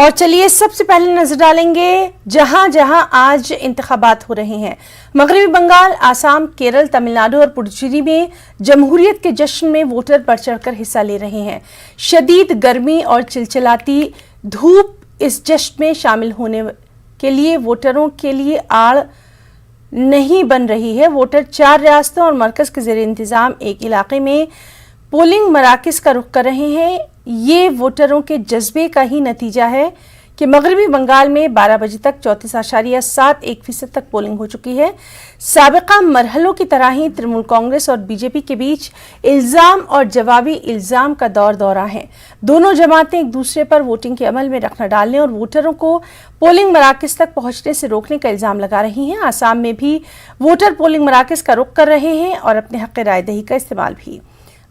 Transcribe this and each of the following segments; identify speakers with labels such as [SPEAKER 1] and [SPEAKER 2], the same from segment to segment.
[SPEAKER 1] और चलिए सबसे पहले नजर डालेंगे जहां जहां आज इंतखाबात हो रहे हैं। मगरबी बंगाल, आसाम, केरल, तमिलनाडु और पुडुचेरी में जमहूरियत के जश्न में वोटर बढ़ चढ़कर हिस्सा ले रहे हैं। शदीद गर्मी और चिलचिलाती धूप इस जश्न में शामिल होने के लिए वोटरों के लिए आड़ नहीं बन रही है। वोटर 4 रियासतों और मरकज के ज़ेर इंतजाम एक इलाके में पोलिंग मराकज़ का रुख कर रहे हैं। ये वोटरों के जज्बे का ही नतीजा है कि मगरबी बंगाल में 12 बजे तक 34.71% तक पोलिंग हो चुकी है। साबिका मरहलों की तरह ही तृणमूल कांग्रेस और बीजेपी के बीच इल्ज़ाम और जवाबी इल्ज़ाम का दौरा है। दोनों जमातें एक दूसरे पर वोटिंग के अमल में रखना डालने और वोटरों को पोलिंग मराकज़ तक पहुंचने से रोकने का इल्ज़ाम लगा रही हैं। आसाम में भी वोटर पोलिंग मराकज़ का रुख कर रहे हैं और अपने हक़ राय दही का इस्तेमाल भी।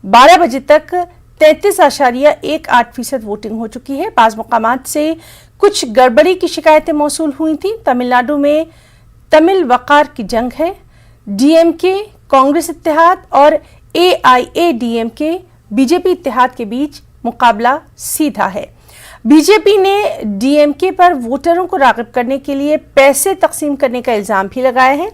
[SPEAKER 1] 12 बजे तक 33.18% वोटिंग हो चुकी है। बाज़ मुकामात से कुछ गड़बड़ी की शिकायतें मौसूल हुई थी। तमिलनाडु में तमिल वकार की जंग है। डीएमके, कांग्रेस इत्तेहाद और एआईएडीएमके बीजेपी इत्तेहाद के बीच मुकाबला सीधा है। बीजेपी ने डीएमके पर वोटरों को राग़िब करने के लिए पैसे तकसीम करने का इल्ज़ाम भी लगाया है।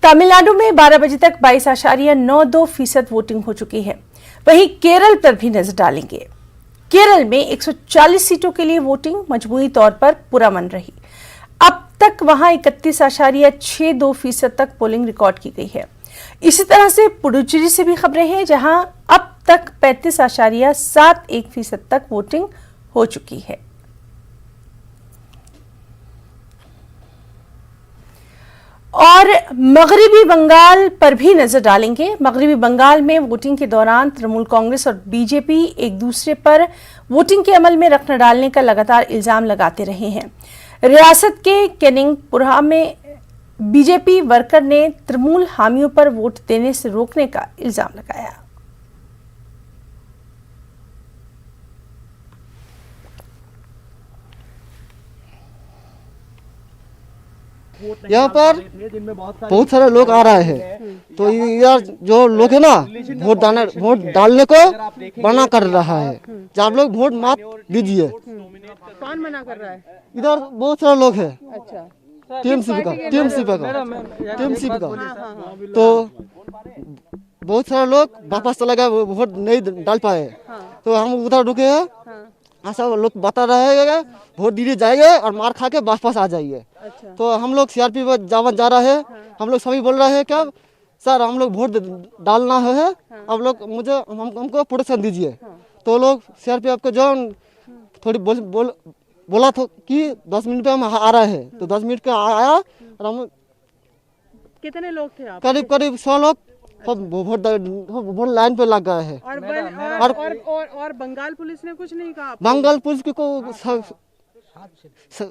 [SPEAKER 1] तमिलनाडु में 12 बजे तक 22.92% वोटिंग हो चुकी है। वहीं केरल पर भी नजर डालेंगे। केरल में 140 सीटों के लिए वोटिंग मजमूई तौर पर पुरअमन रही। अब तक वहां 31.62% तक पोलिंग रिकॉर्ड की गई है। इसी तरह से पुडुचेरी से भी खबरें हैं, जहां अब तक 35.71% तक वोटिंग हो चुकी है। और मगरबी बंगाल पर भी नजर डालेंगे। मगरबी बंगाल में वोटिंग के दौरान तृणमूल कांग्रेस और बीजेपी एक दूसरे पर वोटिंग के अमल में रखना डालने का लगातार इल्जाम लगाते रहे हैं। रियासत के केनिंगपुरा में बीजेपी वर्कर ने तृणमूल हामियों पर वोट देने से रोकने का इल्जाम लगाया।
[SPEAKER 2] यहाँ पर बहुत सारे लोग आ रहे हैं, तो यार जो लोग है ना वोट डालने को मना कर रहा है। आप लोग वोट मत दीजिए।
[SPEAKER 3] कौन मना कर रहा है?
[SPEAKER 2] इधर बहुत सारे लोग हैं।
[SPEAKER 3] अच्छा,
[SPEAKER 2] टीएमसी का तो बहुत सारे लोग वापस चला गया, वोट नहीं डाल पाए। तो हम उधर रुके हैं। ऐसा लोग बता रहे हैं वोट दिए जाएंगे और मार खा के वापस आ जाइए।
[SPEAKER 3] अच्छा।
[SPEAKER 2] तो हम लोग सीआरपी पर जा रहे हैं। हम लोग सभी बोल रहे हैं क्या सर हम लोग वोट डालना है, हम लोग हमको प्रोटेक्शन दीजिए। तो लोग सीआरपीएफ को जो थोड़ी बोला था कि 10 मिनट पे हम आ रहे हैं, तो 10 मिनट का आया और हम
[SPEAKER 3] कितने लोग थे आप?
[SPEAKER 2] करीब 100 लोग वोट लाइन पे लग गए हैं।
[SPEAKER 3] और बंगाल पुलिस ने कुछ नहीं कहा?
[SPEAKER 2] बंगाल पुलिस को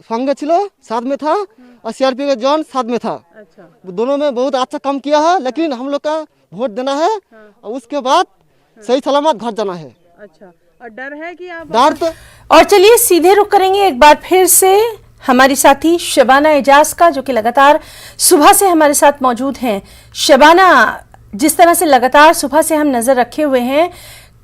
[SPEAKER 2] संग छिलो साथ में था और सीआरपी का जवान साथ में था।
[SPEAKER 3] अच्छा।
[SPEAKER 2] दोनों में बहुत अच्छा काम किया है, लेकिन हम लोग का वोट देना है और उसके बाद सही सलामत घर जाना है।
[SPEAKER 3] अच्छा, और डर है कि आप
[SPEAKER 2] डर तो।
[SPEAKER 1] और चलिए सीधे रुख करेंगे एक बार फिर से हमारी साथी शबाना एजाज का, जो कि लगातार सुबह से हमारे साथ मौजूद हैं। शबाना, जिस तरह से लगातार सुबह से हम नजर रखे हुए हैं,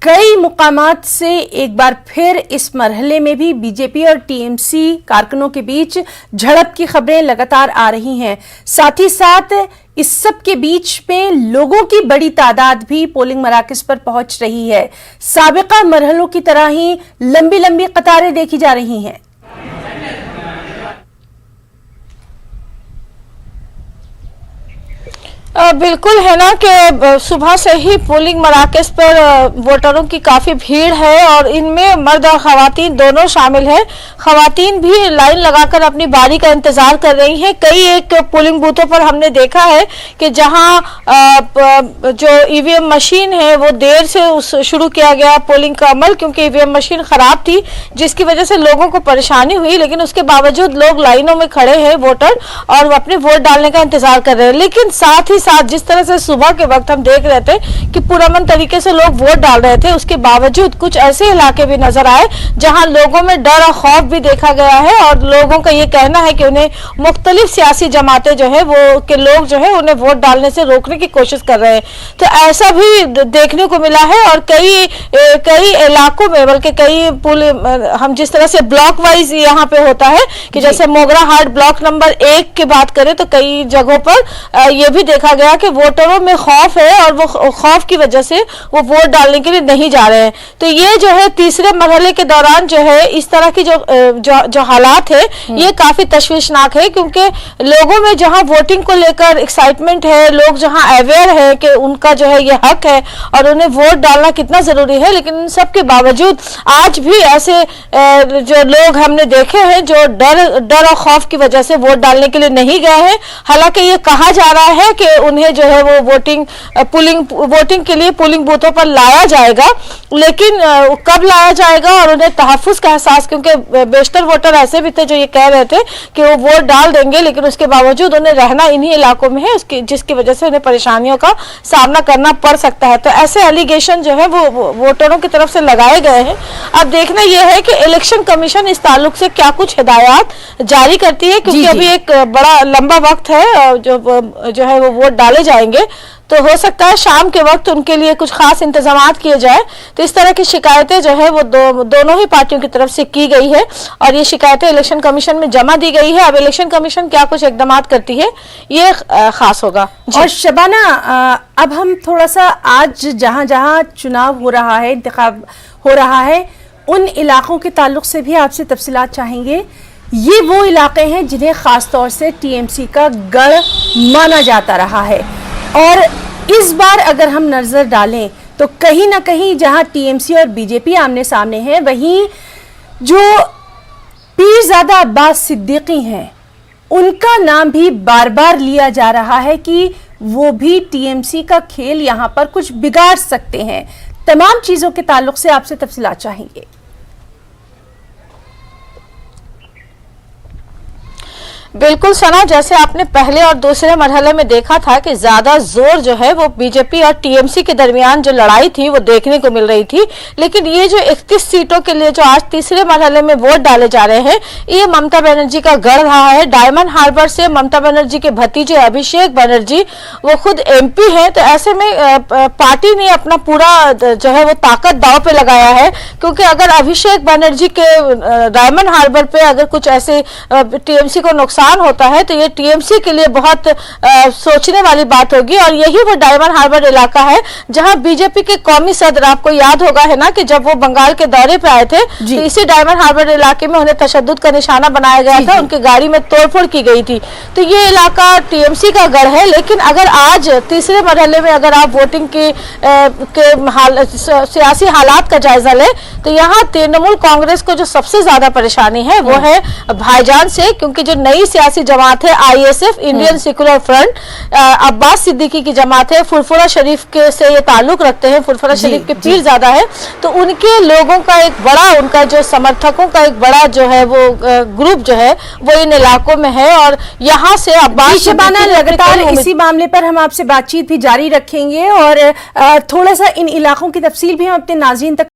[SPEAKER 1] कई मुकामात से एक बार फिर इस मरहले में भी बीजेपी और टीएमसी कारकुनों के बीच झड़प की खबरें लगातार आ रही हैं। साथ ही साथ इस सब के बीच में लोगों की बड़ी तादाद भी पोलिंग मराकज़ पर पहुंच रही है। साबिका मरहलों की तरह ही लंबी लंबी कतारें देखी जा रही हैं।
[SPEAKER 4] बिल्कुल है ना कि सुबह से ही पोलिंग मराकज़ पर वोटरों की काफ़ी भीड़ है और इनमें मर्द और ख़वातीन दोनों शामिल हैं। ख़वातीन भी लाइन लगाकर अपनी बारी का इंतज़ार कर रही हैं। कई एक पोलिंग बूथों पर हमने देखा है कि जहां जो ईवीएम मशीन है वो देर से शुरू किया गया पोलिंग का अमल, क्योंकि ईवीएम मशीन ख़राब थी जिसकी वजह से लोगों को परेशानी हुई, लेकिन उसके बावजूद लोग लाइनों में खड़े हैं वोटर और अपने वोट डालने का इंतज़ार कर रहे हैं। लेकिन साथ ही साथ जिस तरह से सुबह के वक्त हम देख रहे थे कि पुरअमन तरीके से लोग वोट डाल रहे थे, उसके बावजूद कुछ ऐसे इलाके भी नजर आए जहां लोगों में डर और खौफ भी देखा गया है और लोगों का ये कहना है कि उन्हें मुख्तलिफ सियासी जमातें जो है वो के लोग जो है उन्हें वोट डालने से रोकने की कोशिश कर रहे हैं। तो ऐसा भी देखने को मिला है और कई इलाकों में, बल्कि कई हम जिस तरह से ब्लॉक वाइज यहाँ पे होता है कि जैसे मोगरा हाट ब्लॉक नंबर 1 की बात करें तो कई जगहों पर ये भी देखा गया कि वोटरों में खौफ है और वो खौफ की वजह से वो वोट डालने के लिए नहीं जा रहे हैं। तो ये जो है तीसरे मरहले के दौरान जो है इस तरह की जो हालात है ये काफी तशवीशनाक है, क्योंकि लोगों में जहां वोटिंग को लेकर एक्साइटमेंट है, लोग जहां अवेयर है कि उनका जो है ये हक है और उन्हें वोट डालना कितना जरूरी है, लेकिन इन सब के बावजूद आज भी ऐसे जो लोग हमने देखे हैं जो डर और खौफ की वजह से वोट डालने के लिए नहीं गए हैं। हालांकि ये कहा जा रहा है कि उन्हें जो है वो वोटिंग के लिए पोलिंग बूथों पर लाया जाएगा, लेकिन कब लाया जाएगा और उन्हें तहफ्फुज का एहसास, क्योंकि बेशतर वोटर ऐसे भी थे जो ये कह रहे थे कि वो वोट डाल देंगे लेकिन उसके बावजूद उन्हें रहना इन्हीं इलाकों में है जिसकी वजह से उन्हें परेशानियों का सामना करना पड़ सकता है। तो ऐसे एलिगेशन जो है वो वोटरों की तरफ से लगाए गए हैं। अब देखना यह है कि इलेक्शन कमीशन इस ताल्लुक से क्या कुछ हिदायत जारी करती है, क्योंकि अभी एक बड़ा लंबा वक्त है जो है वो वोट डाले जाएंगे, तो हो सकता है शाम के वक्त उनके लिए कुछ खास इंतजाम किए जाए। तो इस तरह की शिकायतें जो है वो दोनों ही पार्टियों की तरफ से की गई है और ये शिकायतें इलेक्शन कमीशन में जमा दी गई है। अब इलेक्शन कमीशन क्या कुछ इकदाम करती है ये खास होगा।
[SPEAKER 1] और शबाना, अब हम थोड़ा सा आज जहां जहां चुनाव हो रहा है, इंतखाब हो रहा है, उन इलाकों के ताल्लुक से भी आपसे तफसीलात चाहेंगे। ये वो इलाके हैं जिन्हें खास तौर से टीएमसी का गढ़ माना जाता रहा है और इस बार अगर हम नजर डालें तो कहीं ना कहीं जहां टीएमसी और बीजेपी आमने सामने हैं, वहीं जो पीरजादा अब्बास सिद्दीकी हैं उनका नाम भी बार बार लिया जा रहा है कि वो भी टीएमसी का खेल यहां पर कुछ बिगाड़ सकते हैं। तमाम चीजों के ताल्लुक से आपसे तफसीलात चाहेंगे।
[SPEAKER 4] बिल्कुल सना, जैसे आपने पहले और दूसरे मरहले में देखा था कि ज्यादा जोर जो है वो बीजेपी और टीएमसी के दरमियान जो लड़ाई थी वो देखने को मिल रही थी, लेकिन ये जो 31 सीटों के लिए जो आज तीसरे मरहले में वोट डाले जा रहे हैं ये ममता बनर्जी का गढ़ रहा है। डायमंड हार्बर से ममता बनर्जी के भतीजे अभिषेक बनर्जी वो खुद एमपी हैं, तो ऐसे में पार्टी ने अपना पूरा जो है वो ताकत दांव पे लगाया है, क्योंकि अगर अभिषेक बनर्जी के डायमंड हार्बर पे अगर कुछ ऐसे टीएमसी को नुकसान होता है तो ये टीएमसी के लिए बहुत सोचने वाली बात होगी। और यही वो डायमंड हार्बर इलाका है जहां बीजेपी के कौमी सदर, आपको याद होगा है ना कि जब वो बंगाल के दौरे पे आए थे तो इसी डायमंड हार्बर इलाके में उन्हें तशद्दुद का निशाना बनाया गया था, उनकी गाड़ी में तोड़फोड़ की गई थी। तो ये इलाका टीएमसी का गढ़ है, लेकिन अगर आज तीसरे मरहले में अगर आप वोटिंग के सियासी हालात का जायजा ले तो यहाँ तृणमूल कांग्रेस को जो सबसे ज्यादा परेशानी है वो है भाईजान से, क्योंकि जो नई सियासी जमात है ISF, Indian secular front, Abbas Siddiqui की जमात है, फुरफुरा शरीफ के से ये ताल्लुक रखते हैं, फुरफुरा शरीफ के पीर ज्यादा है, तो उनके लोगों का एक बड़ा, उनका जो समर्थकों का एक बड़ा जो है वो ग्रुप जो है वो इन इलाकों में है। और यहाँ से अब्बास
[SPEAKER 1] शबाना, लगातार इसी मामले पर हम आपसे बातचीत भी जारी रखेंगे और थोड़ा सा इन इलाकों की तफसील भी हम अपने नाज़रीन तक